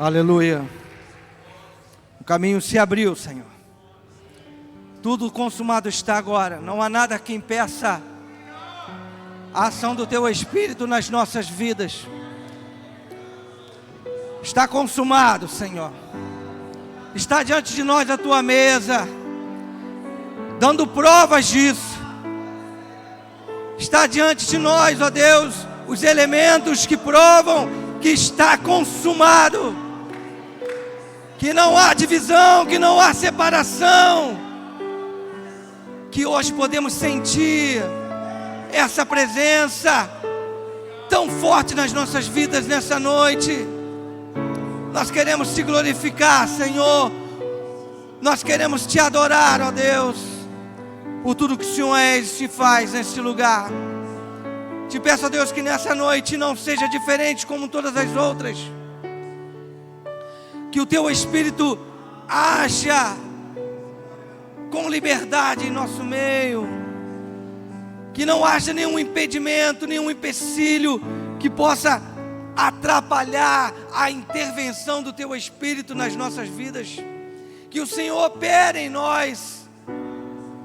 Aleluia. O caminho se abriu, Senhor. Tudo consumado está agora. Não há nada que impeça a ação do Teu Espírito nas nossas vidas. Está consumado, Senhor. Está diante de nós a Tua mesa, dando provas disso. Está diante de nós, ó Deus, os elementos que provam que está consumado. Que não há divisão, que não há separação. Que hoje podemos sentir essa presença tão forte nas nossas vidas nessa noite. Nós queremos Te glorificar, Senhor. Nós queremos Te adorar, ó Deus, por tudo que o Senhor é e se faz neste lugar. Te peço, ó Deus, que nessa noite não seja diferente como todas as outras. Que o Teu Espírito haja com liberdade em nosso meio. Que não haja nenhum impedimento, nenhum empecilho que possa atrapalhar a intervenção do Teu Espírito nas nossas vidas. Que o Senhor opere em nós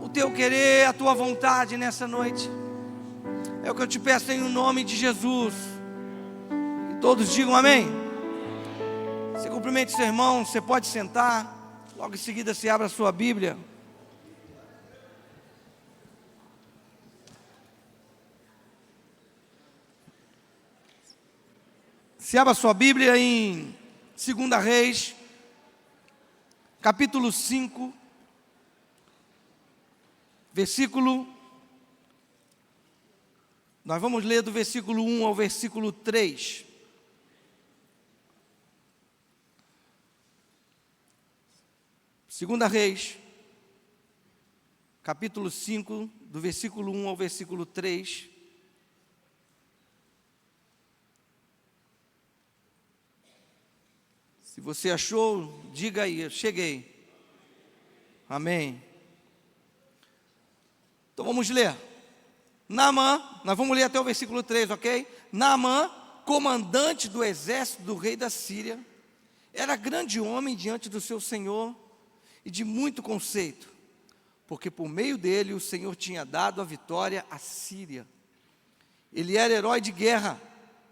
o Teu querer, a Tua vontade nessa noite. É o que eu te peço em nome de Jesus. E todos digam amém. Você cumprimente seu irmão, você pode sentar. Logo em seguida você abre a sua Bíblia. Se abra a sua Bíblia em 2 Reis, capítulo 5, versículo... Nós vamos ler do versículo 1 ao versículo 3. Segunda Reis, capítulo 5, do versículo 1 ao versículo 3. Se você achou, diga aí, eu cheguei. Amém. Então vamos ler. Naamã, nós vamos ler até o versículo 3, ok? Naamã, comandante do exército do rei da Síria, era grande homem diante do seu senhor e de muito conceito, porque por meio dele o Senhor tinha dado a vitória à Síria. Ele era herói de guerra,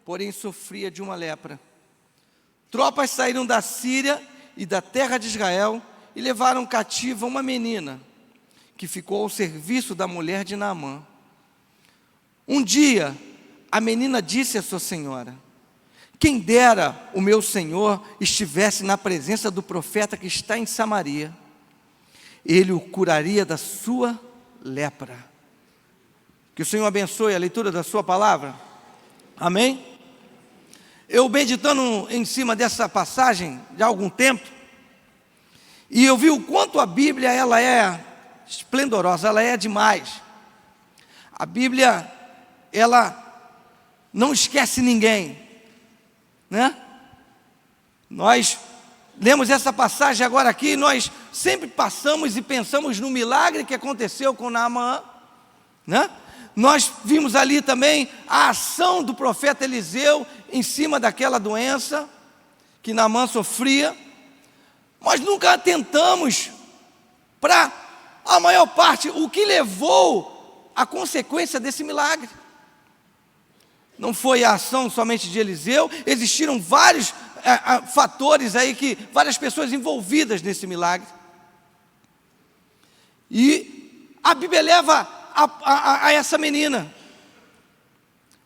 porém sofria de uma lepra. Tropas saíram da Síria e da terra de Israel e levaram cativa uma menina, que ficou ao serviço da mulher de Naamã. Um dia, a menina disse à sua senhora: quem dera o meu senhor estivesse na presença do profeta que está em Samaria, ele o curaria da sua lepra. Que o Senhor abençoe a leitura da sua palavra. Amém? Eu meditando em cima dessa passagem de há algum tempo, e eu vi o quanto a Bíblia ela é esplendorosa, ela é demais. A Bíblia, ela não esquece ninguém, né? Nós lemos essa passagem agora aqui, e nós sempre passamos e pensamos no milagre que aconteceu com Naamã, né? Nós vimos ali também a ação do profeta Eliseu em cima daquela doença que Naamã sofria, mas nunca atentamos para a maior parte, o que levou à consequência desse milagre. Não foi a ação somente de Eliseu, existiram vários fatores aí, várias pessoas envolvidas nesse milagre. E a Bíblia leva a essa menina,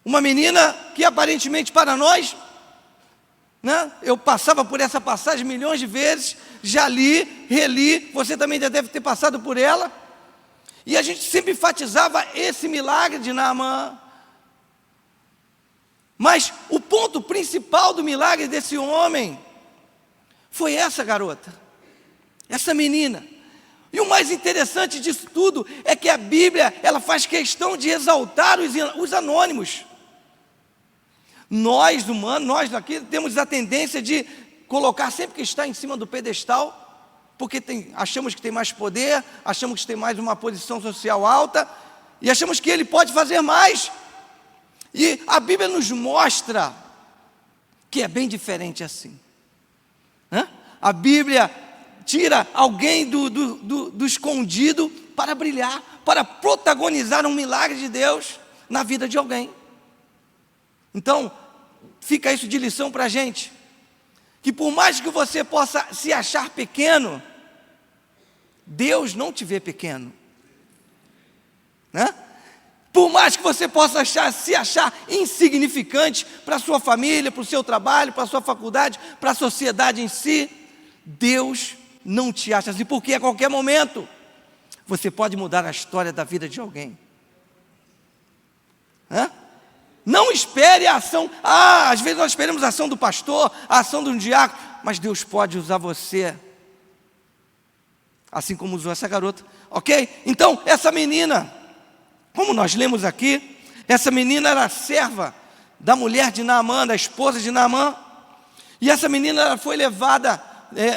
uma menina que aparentemente para nós, né, eu passava por essa passagem milhões de vezes, já li, reli, você também já deve ter passado por ela, e a gente sempre enfatizava esse milagre de Naamã. Mas o ponto principal do milagre desse homem foi essa garota, essa menina. E o mais interessante disso tudo é que a Bíblia, ela faz questão de exaltar os anônimos. Nós humanos, nós aqui temos a tendência de colocar sempre que está em cima do pedestal, porque achamos que tem mais poder, achamos que tem mais uma posição social alta, e achamos que ele pode fazer mais. E a Bíblia nos mostra que é bem diferente assim. A Bíblia tira alguém do escondido para brilhar, para protagonizar um milagre de Deus na vida de alguém. Então, fica isso de lição para a gente, que por mais que você possa se achar pequeno, Deus não te vê pequeno, Por mais que você possa se achar insignificante para a sua família, para o seu trabalho, para a sua faculdade, para a sociedade em si, Deus não te acha assim, porque a qualquer momento você pode mudar a história da vida de alguém. Não espere a ação. Às vezes nós esperamos a ação do pastor, a ação de um diácono, mas Deus pode usar você, assim como usou essa garota, ok? Então, essa menina, como nós lemos aqui, essa menina era serva da mulher de Naamã, da esposa de Naamã, e essa menina ela foi levada,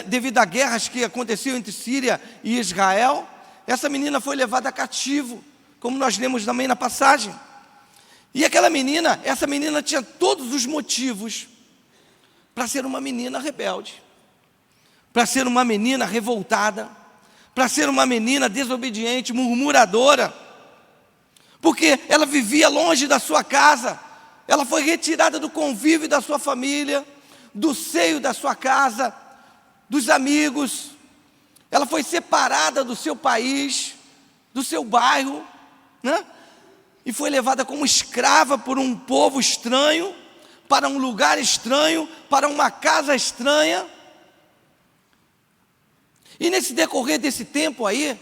devido a guerras que aconteciam entre Síria e Israel, essa menina foi levada cativo, como nós lemos também na passagem. E essa menina tinha todos os motivos para ser uma menina rebelde, para ser uma menina revoltada, para ser uma menina desobediente, murmuradora, porque ela vivia longe da sua casa, ela foi retirada do convívio da sua família, do seio da sua casa, dos amigos, ela foi separada do seu país, do seu bairro, e foi levada como escrava por um povo estranho, para um lugar estranho, para uma casa estranha. E nesse decorrer desse tempo aí,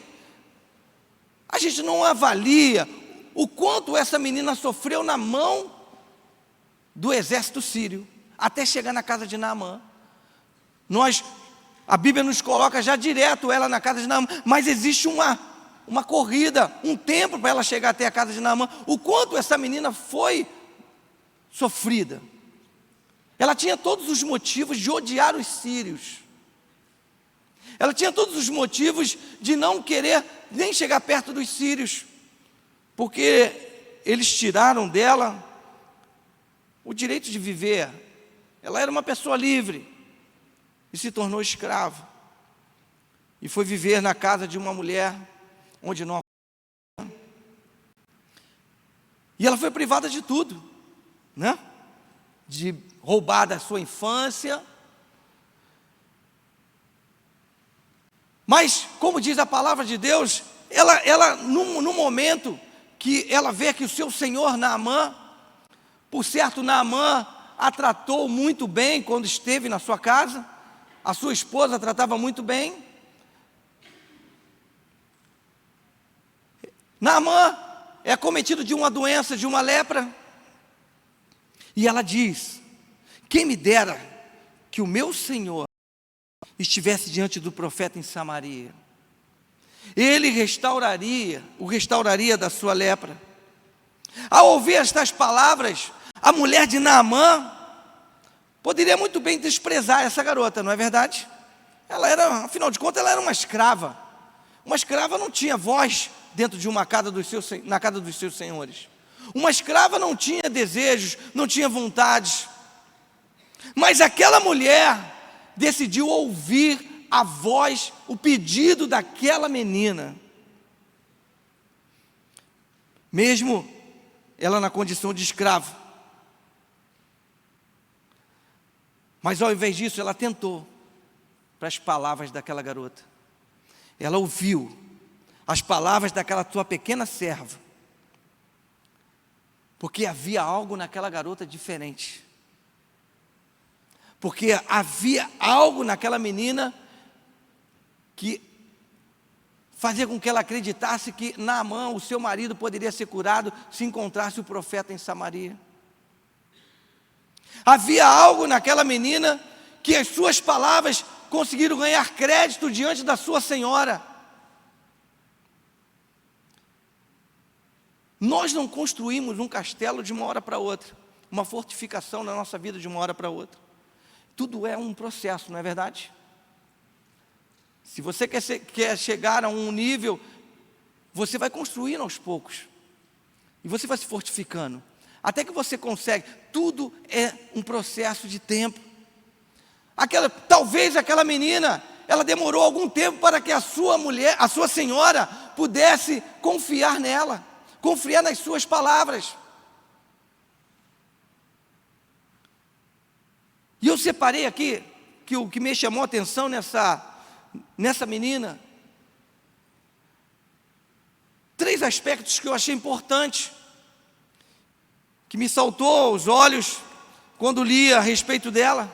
a gente não avalia o quanto essa menina sofreu na mão do exército sírio, até chegar na casa de Naamã. A Bíblia nos coloca já direto ela na casa de Naamã, mas existe uma corrida, um tempo para ela chegar até a casa de Naamã. O quanto essa menina foi sofrida. Ela tinha todos os motivos de odiar os sírios. Ela tinha todos os motivos de não querer nem chegar perto dos sírios, porque eles tiraram dela o direito de viver. Ela era uma pessoa livre e se tornou escrava. E foi viver na casa de uma mulher onde não. E ela foi privada de tudo, de roubar da sua infância. Mas, como diz a palavra de Deus, ela no momento que ela vê que o seu senhor Naamã, por certo, Naamã a tratou muito bem quando esteve na sua casa, a sua esposa a tratava muito bem. Naamã é acometido de uma doença, de uma lepra, e ela diz: quem me dera que o meu senhor estivesse diante do profeta em Samaria, ele o restauraria da sua lepra. Ao ouvir estas palavras, a mulher de Naamã poderia muito bem desprezar essa garota, não é verdade? Ela era, afinal de contas, ela era uma escrava. Uma escrava não tinha voz dentro de uma casa na casa dos seus senhores. Uma escrava não tinha desejos, não tinha vontades. Mas aquela mulher decidiu ouvir a voz, o pedido daquela menina. Mesmo ela na condição de escrava. Mas ao invés disso, ela atentou para as palavras daquela garota. Ela ouviu as palavras daquela tua pequena serva, porque havia algo naquela garota diferente, porque havia algo naquela menina que fazia com que ela acreditasse que Naamã, o seu marido, poderia ser curado se encontrasse o profeta em Samaria. Havia algo naquela menina que as suas palavras conseguiram ganhar crédito diante da sua senhora. Nós não construímos um castelo de uma hora para outra, uma fortificação na nossa vida de uma hora para outra. Tudo é um processo, não é verdade? Se você quer chegar a um nível, você vai construindo aos poucos, e você vai se fortificando, até que você consegue. Tudo é um processo de tempo. Talvez aquela menina, ela demorou algum tempo para que a sua mulher, a sua senhora, pudesse confiar nela, confiar nas suas palavras. E eu separei aqui, que o que me chamou a atenção nessa menina, 3 aspectos que eu achei importantes, que me saltou aos olhos quando li a respeito dela.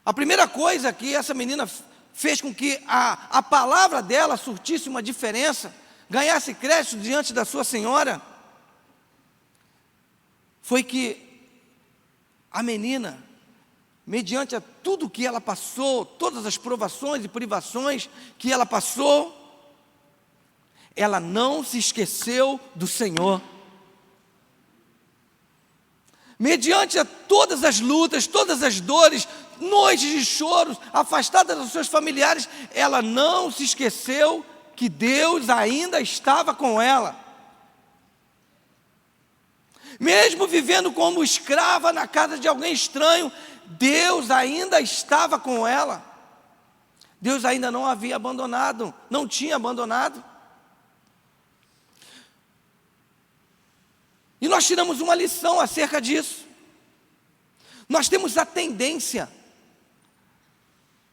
A primeira coisa que essa menina fez com que a palavra dela surtisse uma diferença, ganhasse crédito diante da sua senhora, foi que a menina, mediante a tudo que ela passou, todas as provações e privações que ela passou, ela não se esqueceu do Senhor. Mediante a todas as lutas, todas as dores, noites de choros, afastada dos seus familiares, ela não se esqueceu que Deus ainda estava com ela. Mesmo vivendo como escrava na casa de alguém estranho, Deus ainda estava com ela. Deus ainda não a havia abandonado, não tinha abandonado. E nós tiramos uma lição acerca disso. Nós temos a tendência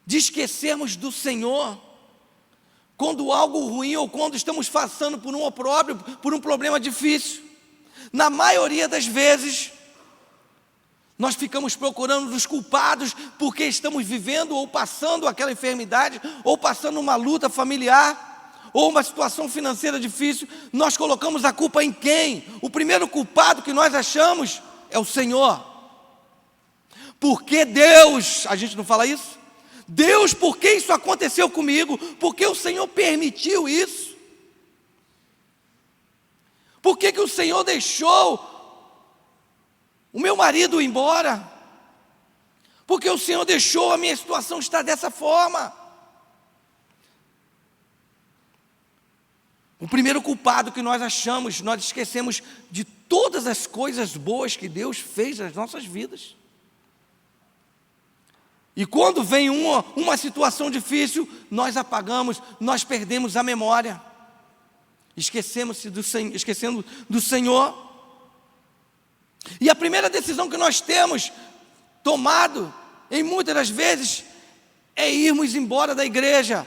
de esquecermos do Senhor quando algo ruim ou quando estamos passando por um opróbrio, por um problema difícil. Na maioria das vezes, nós ficamos procurando os culpados porque estamos vivendo ou passando aquela enfermidade, ou passando uma luta familiar, ou uma situação financeira difícil. Nós colocamos a culpa em quem? O primeiro culpado que nós achamos é o Senhor. Porque Deus, a gente não fala isso? Deus, por que isso aconteceu comigo? Porque o Senhor permitiu isso? Por que o Senhor deixou o meu marido ir embora? Porque o Senhor deixou a minha situação estar dessa forma? O primeiro culpado que nós achamos, nós esquecemos de todas as coisas boas que Deus fez nas nossas vidas. E quando vem uma situação difícil, nós apagamos, nós perdemos a memória. Esquecendo do Senhor. E a primeira decisão que nós temos tomado, em muitas das vezes, é irmos embora da igreja.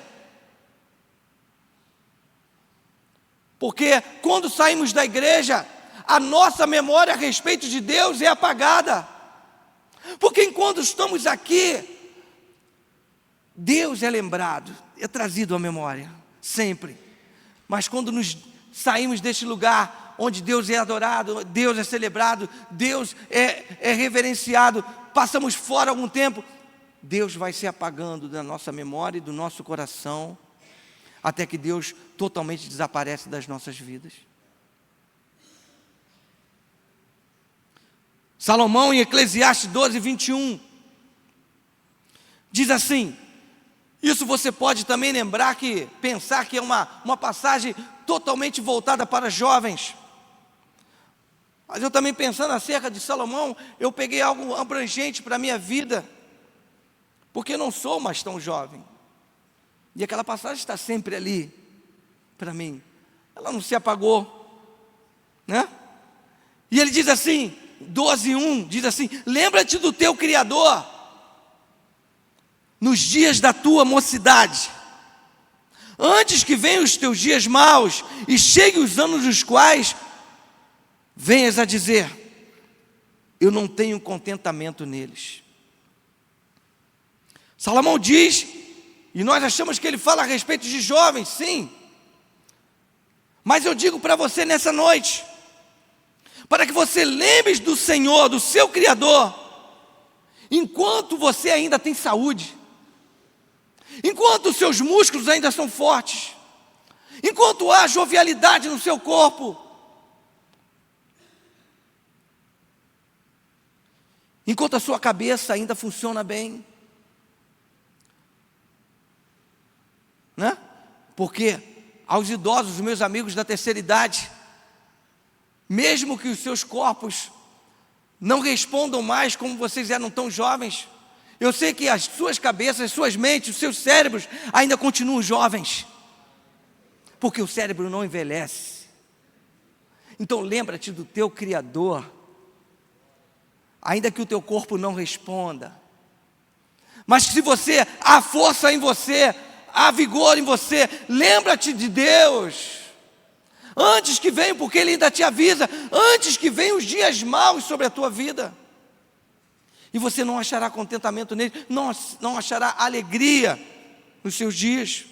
Porque quando saímos da igreja, a nossa memória a respeito de Deus é apagada. Porque enquanto estamos aqui, Deus é lembrado, é trazido à memória, sempre. Mas quando nos saímos deste lugar, onde Deus é adorado, Deus é celebrado, Deus é reverenciado, passamos fora algum tempo, Deus vai se apagando da nossa memória e do nosso coração, até que Deus totalmente desaparece das nossas vidas. Salomão, em Eclesiastes 12, 21, diz assim, isso você pode também lembrar pensar que é uma passagem totalmente voltada para jovens. Mas eu também pensando acerca de Salomão, eu peguei algo abrangente para a minha vida, porque eu não sou mais tão jovem. E aquela passagem está sempre ali, para mim. Ela não se apagou, né? E ele diz assim, 12:1, diz assim, lembra-te do teu Criador, nos dias da tua mocidade, antes que venham os teus dias maus, e cheguem os anos dos quais venhas a dizer, eu não tenho contentamento neles. Salomão diz, e nós achamos que ele fala a respeito de jovens, sim, mas eu digo para você nessa noite, para que você lembre do Senhor, do seu Criador, enquanto você ainda tem saúde, enquanto os seus músculos ainda são fortes, enquanto há jovialidade no seu corpo, enquanto a sua cabeça ainda funciona bem, né? Porque aos idosos, meus amigos da terceira idade, mesmo que os seus corpos não respondam mais como vocês eram tão jovens. Eu sei que as suas cabeças, as suas mentes, os seus cérebros ainda continuam jovens, porque o cérebro não envelhece. Então lembra-te do teu Criador, ainda que o teu corpo não responda. Mas se você, há força em você, há vigor em você, lembra-te de Deus. Antes que venham, porque Ele ainda te avisa, antes que venham os dias maus sobre a tua vida. E você não achará contentamento nele, não achará alegria nos seus dias.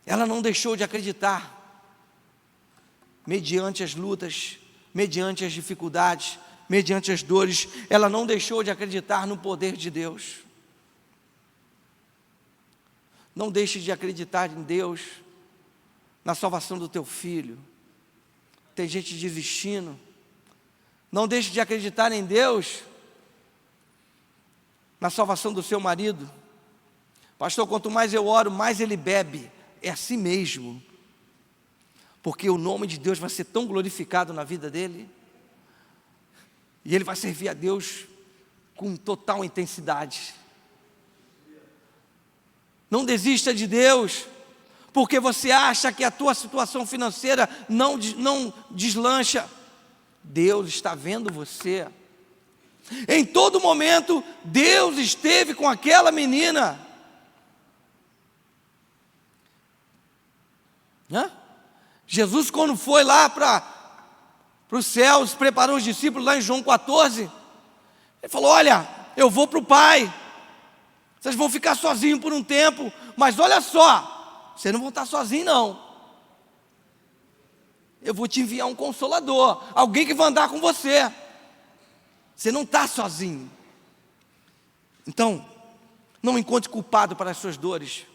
Ela não deixou de acreditar, mediante as lutas, mediante as dificuldades, mediante as dores, ela não deixou de acreditar no poder de Deus. Não deixe de acreditar em Deus, na salvação do teu filho. Tem gente desistindo. Não deixe de acreditar em Deus, na salvação do seu marido. Pastor, quanto mais eu oro, mais ele bebe. É assim mesmo. Porque o nome de Deus vai ser tão glorificado na vida dele. E ele vai servir a Deus com total intensidade. Não desista de Deus, porque você acha que a tua situação financeira não deslancha. Deus está vendo você. Em todo momento, Deus esteve com aquela menina. Jesus, quando foi lá para os céus, preparou os discípulos lá em João 14, ele falou: olha, eu vou para o Pai, vocês vão ficar sozinhos por um tempo, mas olha só, vocês não vão estar sozinhos não. Eu vou te enviar um consolador, alguém que vai andar com você. Você não está sozinho. Então, não encontre culpado para as suas dores.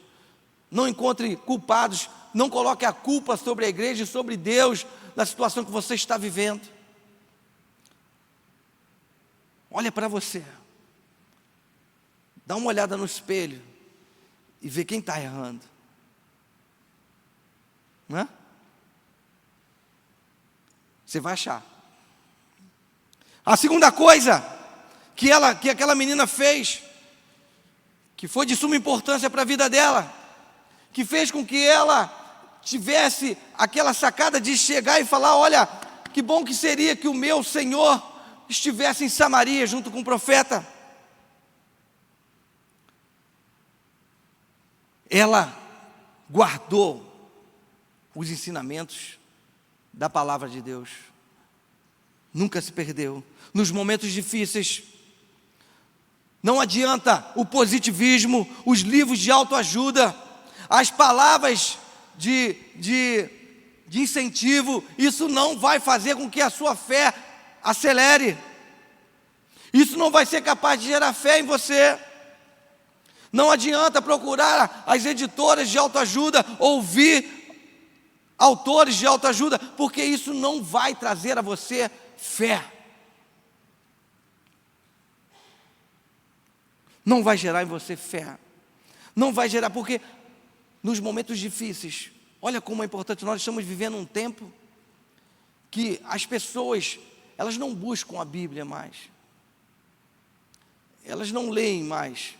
Não encontre culpados. Não coloque a culpa sobre a igreja e sobre Deus na situação que você está vivendo. Olha para você. Dá uma olhada no espelho e vê quem está errando. Não é? Você vai achar. A segunda coisa que aquela menina fez, que foi de suma importância para a vida dela, que fez com que ela tivesse aquela sacada de chegar e falar: olha, que bom que seria que o meu Senhor estivesse em Samaria junto com o profeta. Ela guardou os ensinamentos da palavra de Deus, nunca se perdeu. Nos momentos difíceis, não adianta o positivismo, os livros de autoajuda, as palavras de incentivo, isso não vai fazer com que a sua fé acelere, isso não vai ser capaz de gerar fé em você. Não adianta procurar as editoras de autoajuda, ouvir autores de autoajuda, porque isso não vai trazer a você fé. Não vai gerar em você fé. Não vai gerar, porque nos momentos difíceis, olha como é importante, nós estamos vivendo um tempo que as pessoas, elas não buscam a Bíblia mais. Elas não leem mais.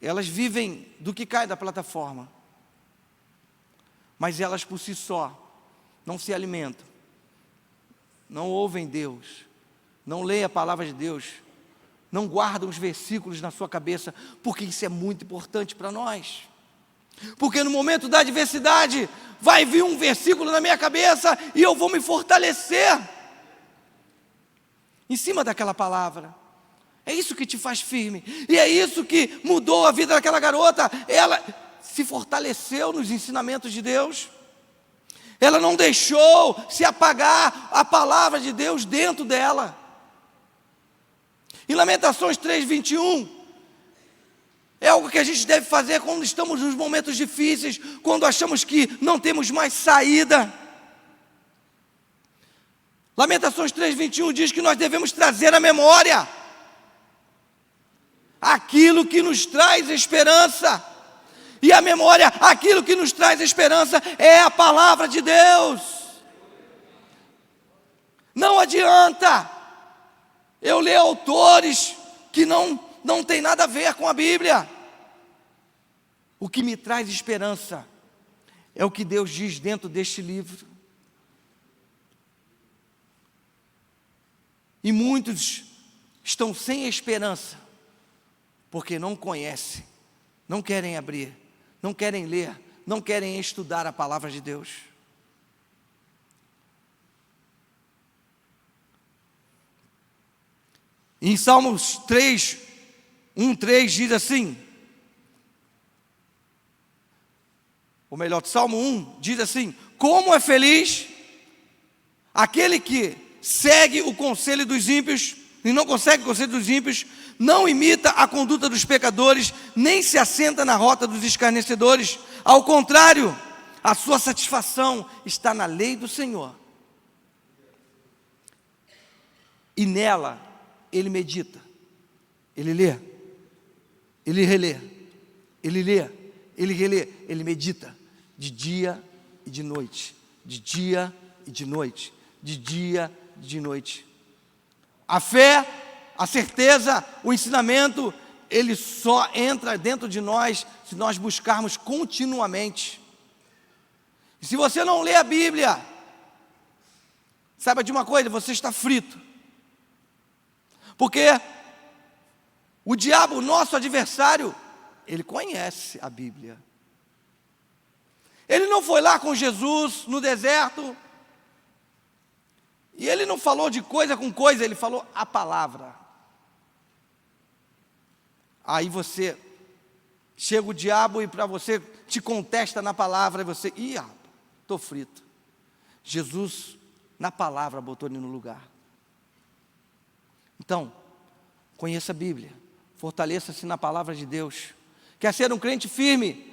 Elas vivem do que cai da plataforma. Mas elas por si só não se alimentam, não ouvem Deus, não leem a palavra de Deus, não guardam os versículos na sua cabeça, porque isso é muito importante para nós. Porque no momento da adversidade, vai vir um versículo na minha cabeça e eu vou me fortalecer em cima daquela palavra. É isso que te faz firme, e é isso que mudou a vida daquela garota. Ela se fortaleceu nos ensinamentos de Deus. Ela não deixou se apagar a palavra de Deus dentro dela. Em Lamentações 3:21, é algo que a gente deve fazer quando estamos nos momentos difíceis, quando achamos que não temos mais saída. Lamentações 3:21 diz que nós devemos trazer à memória aquilo que nos traz esperança. E a memória, aquilo que nos traz esperança, é a palavra de Deus. Não adianta eu ler autores que não tem nada a ver com a Bíblia. O que me traz esperança é o que Deus diz dentro deste livro. E muitos estão sem esperança, porque não conhecem, não querem abrir, não querem ler, não querem estudar a palavra de Deus. Em Salmos 3, 1:3 diz assim, ou melhor, Salmo 1 diz assim: como é feliz aquele que segue o conselho dos ímpios, e não consegue o conselho dos ímpios, não imita a conduta dos pecadores, nem se assenta na rota dos escarnecedores. Ao contrário, a sua satisfação está na lei do Senhor, e nela ele medita, ele lê, ele relê, ele lê, ele relê, ele medita, de dia e de noite, de dia e de noite, de dia e de noite. A fé, a certeza, o ensinamento, ele só entra dentro de nós se nós buscarmos continuamente. E se você não lê a Bíblia, saiba de uma coisa, você está frito. Porque o diabo, nosso adversário, ele conhece a Bíblia. Ele não foi lá com Jesus no deserto, e ele não falou de coisa com coisa, ele falou a palavra. Aí você, chega o diabo e para você, te contesta na palavra, e você, estou frito. Jesus, na palavra, botou ele no lugar. Então, conheça a Bíblia, fortaleça-se na palavra de Deus. Quer ser um crente firme?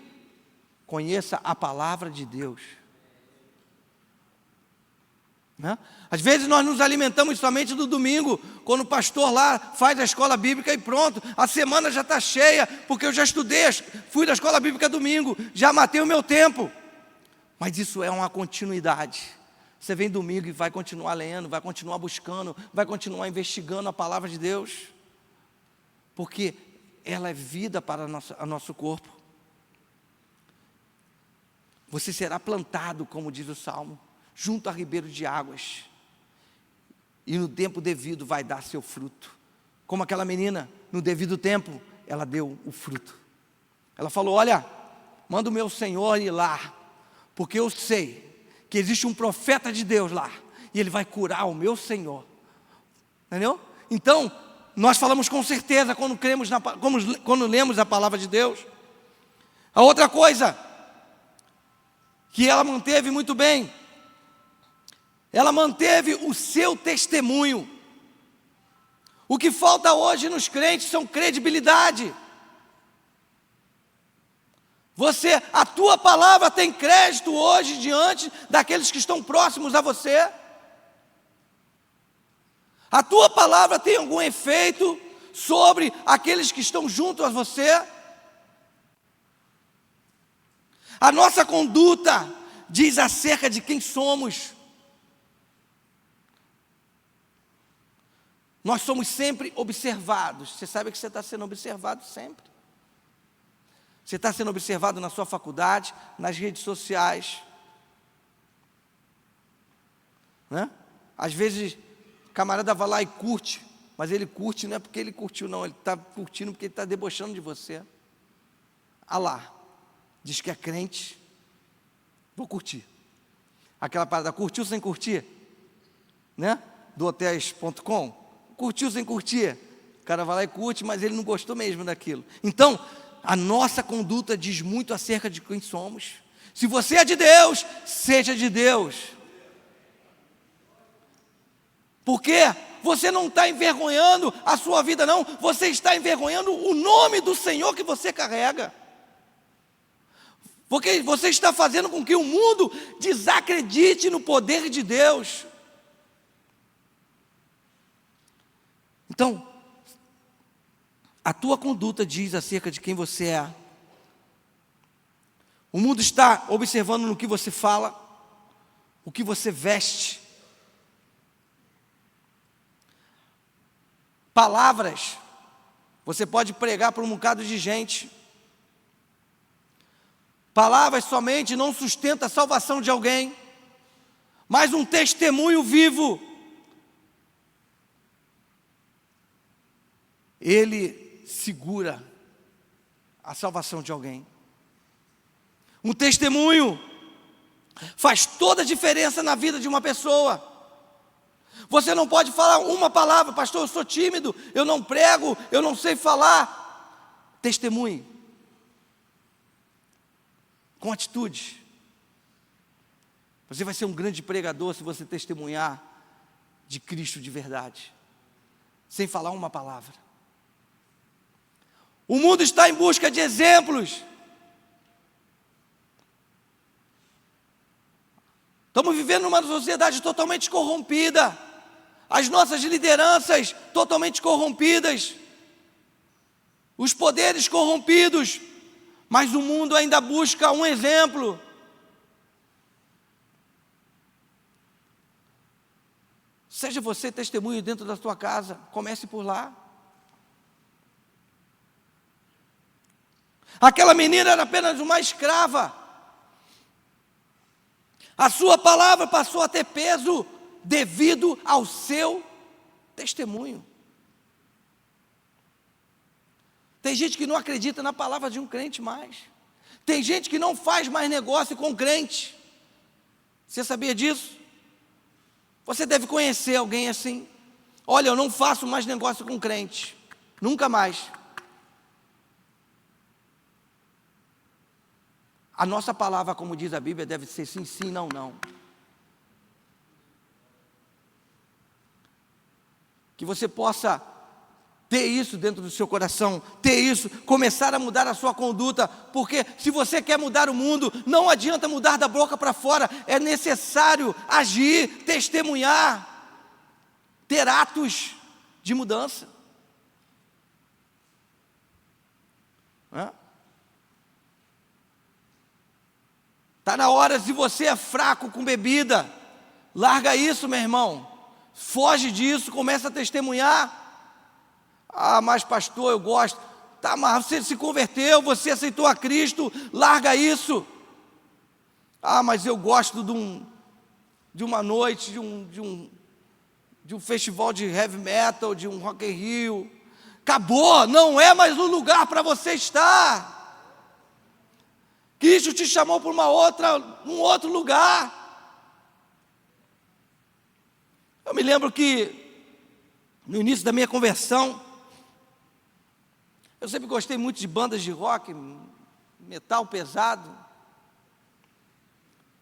Conheça a palavra de Deus. Né? Às vezes nós nos alimentamos somente do domingo, quando o pastor lá faz a escola bíblica e pronto, a semana já está cheia, porque eu já estudei, fui da escola bíblica domingo, já matei o meu tempo. Mas isso é uma continuidade. Você vem domingo e vai continuar lendo, vai continuar buscando, vai continuar investigando a palavra de Deus, porque ela é vida para o nosso corpo. Você será plantado, como diz o Salmo, junto a ribeiro de águas, e no tempo devido vai dar seu fruto. Como aquela menina, no devido tempo, ela deu o fruto. Ela falou: olha, manda o meu Senhor ir lá, porque eu sei que existe um profeta de Deus lá, e ele vai curar o meu Senhor. Entendeu? Então, nós falamos com certeza quando lemos a palavra de Deus. A outra coisa que ela manteve muito bem, ela manteve o seu testemunho. O que falta hoje nos crentes são credibilidade. A tua palavra tem crédito hoje diante daqueles que estão próximos a você? A tua palavra tem algum efeito sobre aqueles que estão junto a você? A nossa conduta diz acerca de quem somos. Nós somos sempre observados. Você sabe que você está sendo observado sempre. Você está sendo observado na sua faculdade, nas redes sociais. Né? Às vezes, o camarada vai lá e curte, mas ele curte não é porque ele curtiu, não. Ele está curtindo porque ele está debochando de você. Ah lá, diz que é crente, vou curtir. Aquela parada, curtiu sem curtir? Né? Do hotéis.com. Curtiu sem curtir? O cara vai lá e curte, mas ele não gostou mesmo daquilo. Então, a nossa conduta diz muito acerca de quem somos. Se você é de Deus, seja de Deus. Porque você não está envergonhando a sua vida, não. Você está envergonhando o nome do Senhor que você carrega. Porque você está fazendo com que o mundo desacredite no poder de Deus. Então, a tua conduta diz acerca de quem você é. O mundo está observando no que você fala, o que você veste. Palavras, você pode pregar para um bocado de gente. Palavras somente não sustentam a salvação de alguém, mas um testemunho vivo, ele segura a salvação de alguém. Um testemunho faz toda a diferença na vida de uma pessoa. Você não pode falar uma palavra: pastor, eu sou tímido, eu não prego, eu não sei falar. Testemunhe com atitude. Você vai ser um grande pregador se você testemunhar de Cristo de verdade, sem falar uma palavra. O mundo está em busca de exemplos. Estamos vivendo numa sociedade totalmente corrompida. As nossas lideranças totalmente corrompidas. Os poderes corrompidos. Mas o mundo ainda busca um exemplo. Seja você testemunho dentro da sua casa. Comece por lá. Aquela menina era apenas uma escrava. A sua palavra passou a ter peso devido ao seu testemunho. Tem gente que não acredita na palavra de um crente mais. Tem gente que não faz mais negócio com crente. Você sabia disso? Você deve conhecer alguém assim. Olha, eu não faço mais negócio com crente. Nunca mais. A nossa palavra, como diz a Bíblia, deve ser sim, sim, não, não. Que você possa ter isso dentro do seu coração, ter isso, começar a mudar a sua conduta, porque se você quer mudar o mundo, não adianta mudar da boca para fora, é necessário agir, testemunhar, ter atos de mudança. Está na hora, se você é fraco com bebida, larga isso, meu irmão. Foge disso, começa a testemunhar. Ah, mas pastor, eu gosto. Tá, mas você se converteu, você aceitou a Cristo, larga isso. Ah, mas eu gosto de uma noite, de um festival de heavy metal, de um Rock in Rio. Acabou, não é mais o lugar para você estar. Cristo te chamou para um outro lugar. Eu me lembro que no início da minha conversão, eu sempre gostei muito de bandas de rock, metal pesado.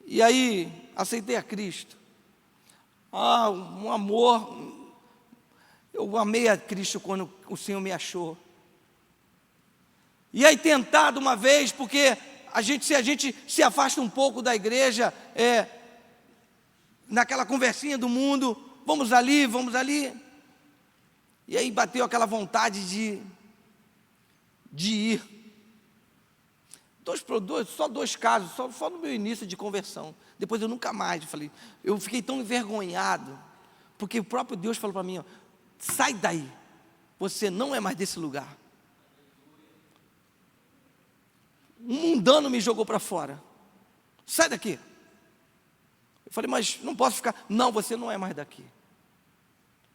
E aí aceitei a Cristo. Ah, um amor. Eu amei a Cristo quando o Senhor me achou. E aí tentado uma vez, porque se a gente se afasta um pouco da igreja, naquela conversinha do mundo, vamos ali. E aí bateu aquela vontade de ir. Só dois casos, só no meu início de conversão. Depois eu nunca mais, eu fiquei tão envergonhado, porque o próprio Deus falou para mim, ó, sai daí, você não é mais desse lugar. Um mundano me jogou para fora. Sai daqui. Eu falei, mas não posso ficar. Não, você não é mais daqui.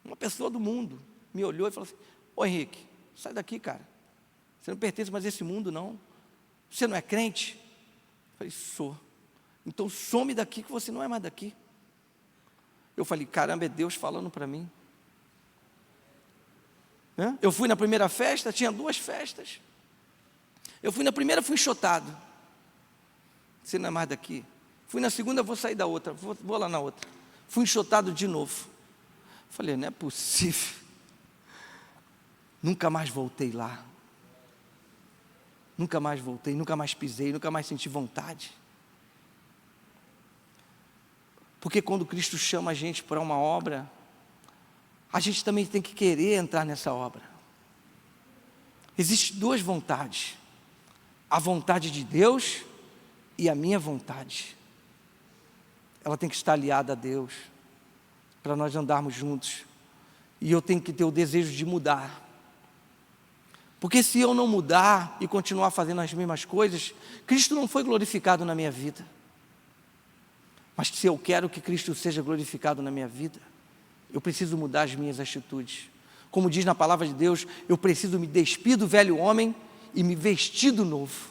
Uma pessoa do mundo me olhou e falou assim, ô Henrique, sai daqui, cara. Você não pertence mais a esse mundo, não. Você não é crente? Eu falei, sou. Então some daqui que você não é mais daqui. Eu falei, caramba, é Deus falando para mim. Eu fui na primeira festa, tinha 2 festas. Eu fui na primeira, fui enxotado. Você não é mais daqui. Fui na segunda, vou sair da outra, vou lá na outra. Fui enxotado de novo. Falei, não é possível. Nunca mais voltei lá. Nunca mais voltei, nunca mais pisei, nunca mais senti vontade. Porque quando Cristo chama a gente para uma obra, a gente também tem que querer entrar nessa obra. Existem 2 vontades. A vontade de Deus e a minha vontade, ela tem que estar aliada a Deus, para nós andarmos juntos. E eu tenho que ter o desejo de mudar. Porque se eu não mudar e continuar fazendo as mesmas coisas, Cristo não foi glorificado na minha vida. Mas se eu quero que Cristo seja glorificado na minha vida, eu preciso mudar as minhas atitudes. Como diz na palavra de Deus, eu preciso me despir do velho homem e me vestir do novo.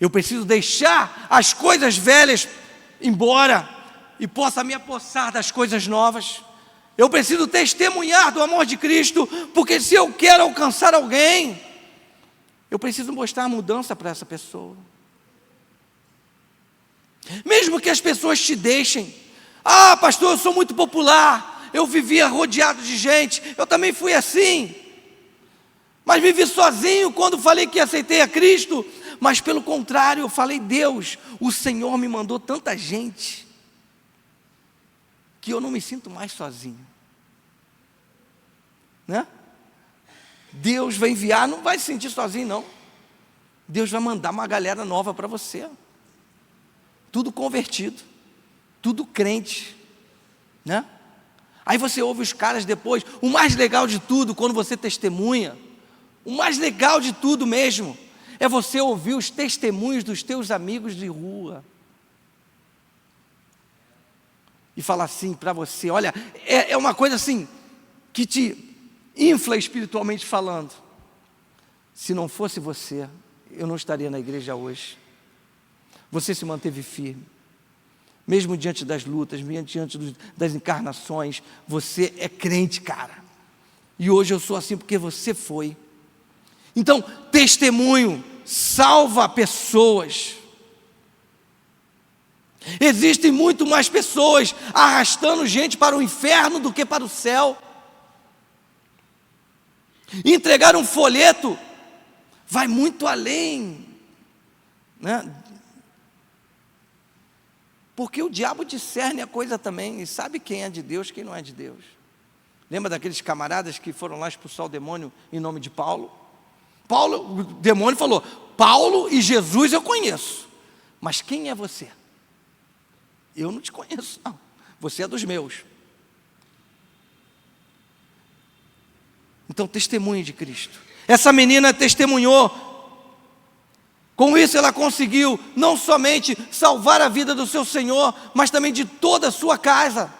Eu preciso deixar as coisas velhas embora e possa me apossar das coisas novas. Eu preciso testemunhar do amor de Cristo, porque se eu quero alcançar alguém, eu preciso mostrar a mudança para essa pessoa. Mesmo que as pessoas te deixem, ah, pastor, eu sou muito popular, eu vivia rodeado de gente, eu também fui assim, mas vivi sozinho quando falei que aceitei a Cristo, mas pelo contrário, eu falei, Deus, o Senhor me mandou tanta gente, que eu não me sinto mais sozinho, né? Deus vai enviar, não vai se sentir sozinho não, Deus vai mandar uma galera nova para você, tudo convertido, tudo crente, né? Aí você ouve os caras depois, o mais legal de tudo, quando você testemunha, o mais legal de tudo mesmo, é você ouvir os testemunhos dos teus amigos de rua, e falar assim para você, olha, é uma coisa assim, que te infla espiritualmente falando, se não fosse você, eu não estaria na igreja hoje. Você se manteve firme, mesmo diante das lutas, mesmo diante das encarnações, você é crente, cara, e hoje eu sou assim porque você foi. Então, testemunho salva pessoas. Existem muito mais pessoas arrastando gente para o inferno do que para o céu. Entregar um folheto vai muito além, né? Porque o diabo discerne a coisa também, e sabe quem é de Deus, quem não é de Deus. Lembra daqueles camaradas que foram lá expulsar o demônio em nome de Paulo? O demônio falou, Paulo e Jesus eu conheço, mas quem é você? Eu não te conheço, não. Você é dos meus. Então, testemunhe de Cristo. Essa menina testemunhou. Com isso, ela conseguiu não somente salvar a vida do seu Senhor, mas também de toda a sua casa.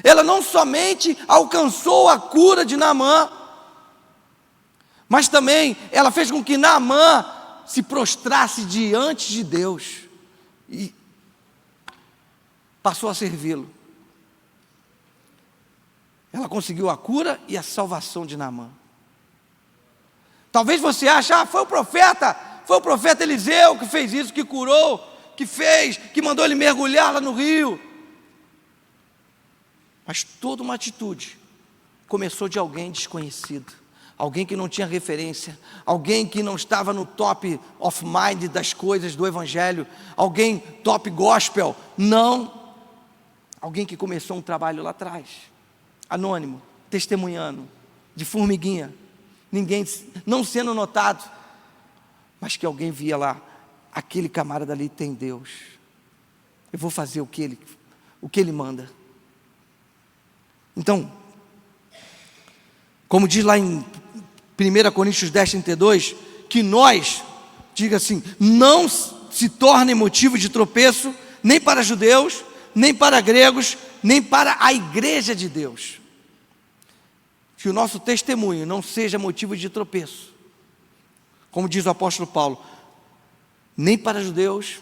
Ela não somente alcançou a cura de Naamã, mas também ela fez com que Naamã se prostrasse diante de Deus e passou a servi-lo. Ela conseguiu a cura e a salvação de Naamã. Talvez você ache, foi o profeta Eliseu que fez isso, que curou, que fez, que mandou ele mergulhar lá no rio. Mas toda uma atitude começou de alguém desconhecido, alguém que não tinha referência, alguém que não estava no top of mind das coisas do Evangelho, alguém top gospel, não. Alguém que começou um trabalho lá atrás, anônimo, testemunhando, de formiguinha, ninguém, não sendo notado, mas que alguém via lá, aquele camarada ali tem Deus, eu vou fazer o que ele manda. Então, como diz lá em 1 Coríntios 10, 32, que nós, diga assim, não se tornem motivo de tropeço, nem para judeus, nem para gregos, nem para a igreja de Deus. Que o nosso testemunho não seja motivo de tropeço, como diz o apóstolo Paulo, nem para judeus,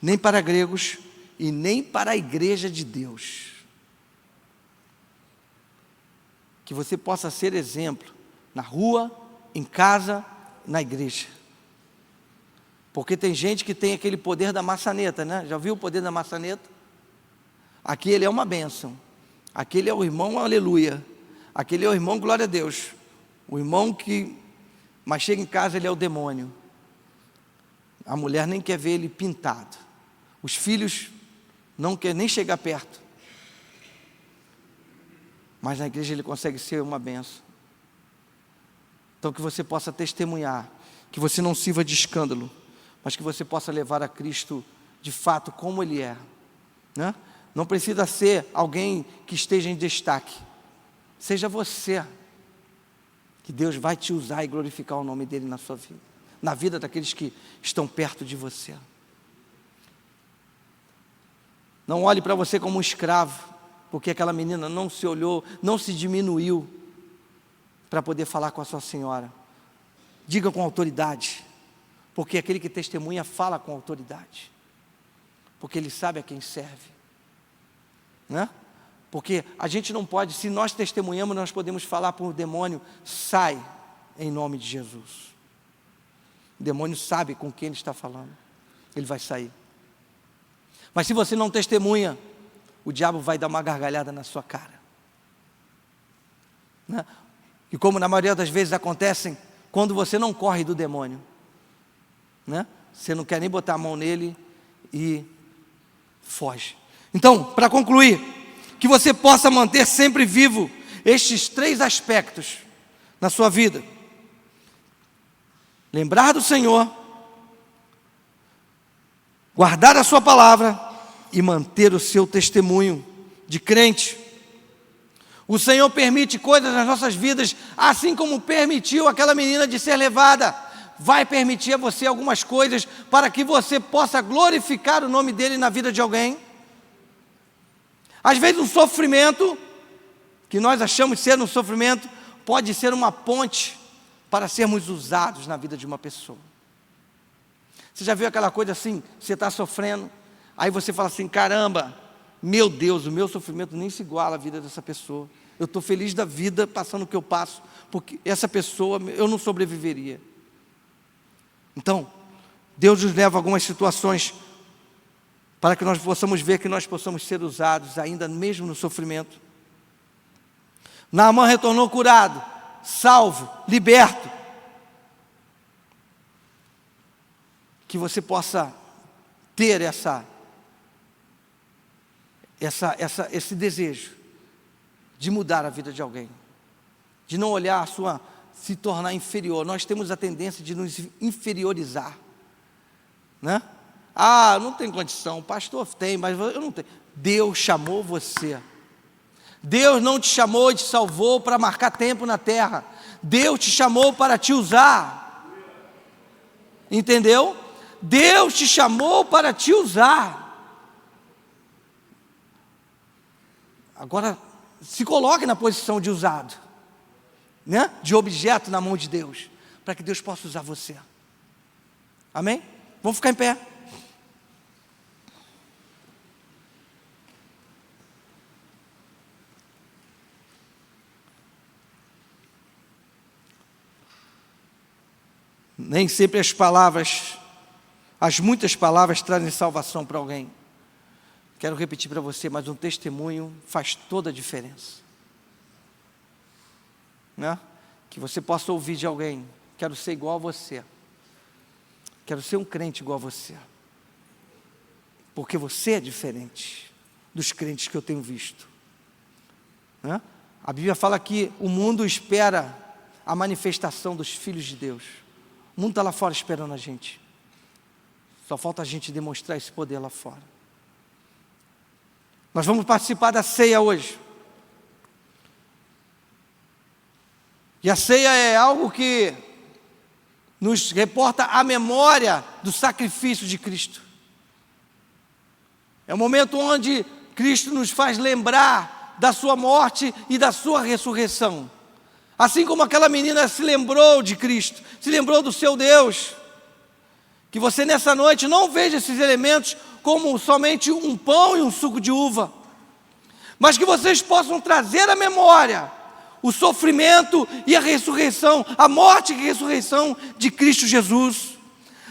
nem para gregos, e nem para a igreja de Deus. Que você possa ser exemplo, na rua, em casa, na igreja. Porque tem gente que tem aquele poder da maçaneta, né? Já viu o poder da maçaneta? Aquele é uma bênção, aquele é o irmão aleluia, aquele é o irmão glória a Deus, o irmão que, mas chega em casa ele é o demônio, a mulher nem quer ver ele pintado, os filhos não querem nem chegar perto, mas na igreja ele consegue ser uma bênção. Então que você possa testemunhar, que você não sirva de escândalo, mas que você possa levar a Cristo de fato como Ele é, né? Não precisa ser alguém que esteja em destaque, seja você, que Deus vai te usar e glorificar o nome dEle na sua vida, na vida daqueles que estão perto de você. Não olhe para você como um escravo, porque aquela menina não se olhou, não se diminuiu para poder falar com a sua senhora. Diga com autoridade, porque aquele que testemunha fala com autoridade, porque ele sabe a quem serve, né? Porque a gente não pode, se nós testemunhamos, nós podemos falar para o demônio: sai, em nome de Jesus. O demônio sabe com quem ele está falando, ele vai sair. Mas se você não testemunha, o diabo vai dar uma gargalhada na sua cara, né? E como na maioria das vezes acontecem, quando você não corre do demônio, né? Você não quer nem botar a mão nele e foge. Então, para concluir, que você possa manter sempre vivo estes 3 aspectos na sua vida: lembrar do Senhor, guardar a sua palavra e manter o seu testemunho de crente. O Senhor permite coisas nas nossas vidas, assim como permitiu aquela menina de ser levada, vai permitir a você algumas coisas para que você possa glorificar o nome dEle na vida de alguém. Às vezes um sofrimento, que nós achamos ser um sofrimento, pode ser uma ponte para sermos usados na vida de uma pessoa. Você já viu aquela coisa assim, você está sofrendo, aí você fala assim: caramba, meu Deus, o meu sofrimento nem se iguala à vida dessa pessoa. Eu estou feliz da vida passando o que eu passo, porque essa pessoa eu não sobreviveria. Então, Deus nos leva a algumas situações para que nós possamos ver que nós possamos ser usados ainda mesmo no sofrimento. Naamã retornou curado, salvo, liberto. Que você possa ter esse desejo de mudar a vida de alguém, de não olhar se tornar inferior. Nós temos a tendência de nos inferiorizar, né? Ah, não tem condição, o pastor tem, mas eu não tenho. Deus chamou você. Deus não te chamou e te salvou para marcar tempo na terra. Deus te chamou para te usar. Entendeu? Deus te chamou para te usar. Agora, se coloque na posição de usado, né? De objeto na mão de Deus, para que Deus possa usar você. Amém? Vamos ficar em pé. Nem sempre as muitas palavras trazem salvação para alguém. Quero repetir para você, mas um testemunho faz toda a diferença, né? Que você possa ouvir de alguém: quero ser igual a você, quero ser um crente igual a você, porque você é diferente dos crentes que eu tenho visto, né? A Bíblia fala que o mundo espera a manifestação dos filhos de Deus. O mundo está lá fora esperando a gente. Só falta a gente demonstrar esse poder lá fora. Nós vamos participar da ceia hoje. E a ceia é algo que nos reporta a memória do sacrifício de Cristo. É o momento onde Cristo nos faz lembrar da sua morte e da sua ressurreição. Assim como aquela menina se lembrou de Cristo, se lembrou do seu Deus. Que você nessa noite não veja esses elementos como somente um pão e um suco de uva, mas que vocês possam trazer à memória o sofrimento e a ressurreição, a morte e a ressurreição de Cristo Jesus.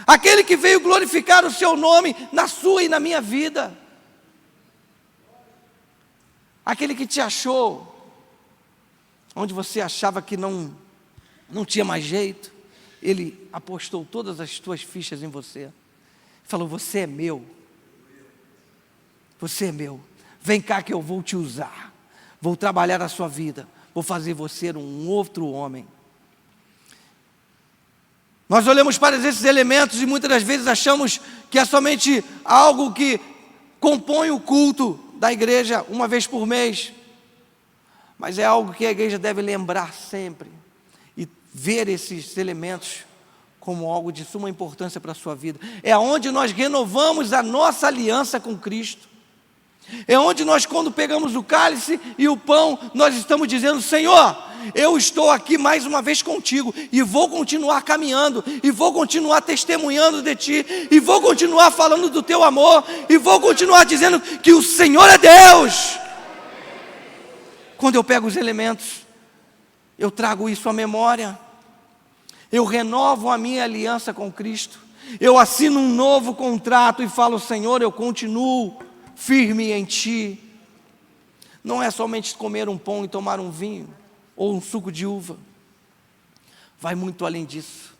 Aquele que veio glorificar o seu nome na sua e na minha vida. Aquele que te achou onde você achava que não tinha mais jeito, Ele apostou todas as suas fichas em você. Falou: você é meu. Você é meu. Vem cá que eu vou te usar. Vou trabalhar a sua vida. Vou fazer você um outro homem. Nós olhamos para esses elementos e muitas das vezes achamos que é somente algo que compõe o culto da igreja uma vez por mês. Mas é algo que a igreja deve lembrar sempre e ver esses elementos como algo de suma importância para a sua vida. É onde nós renovamos a nossa aliança com Cristo. É onde nós, quando pegamos o cálice e o pão, nós estamos dizendo: Senhor, eu estou aqui mais uma vez contigo, e vou continuar caminhando, e vou continuar testemunhando de Ti, e vou continuar falando do Teu amor, e vou continuar dizendo que o Senhor é Deus. Quando eu pego os elementos, eu trago isso à memória, eu renovo a minha aliança com Cristo, eu assino um novo contrato e falo: Senhor, eu continuo firme em Ti. Não é somente comer um pão e tomar um vinho, ou um suco de uva, vai muito além disso.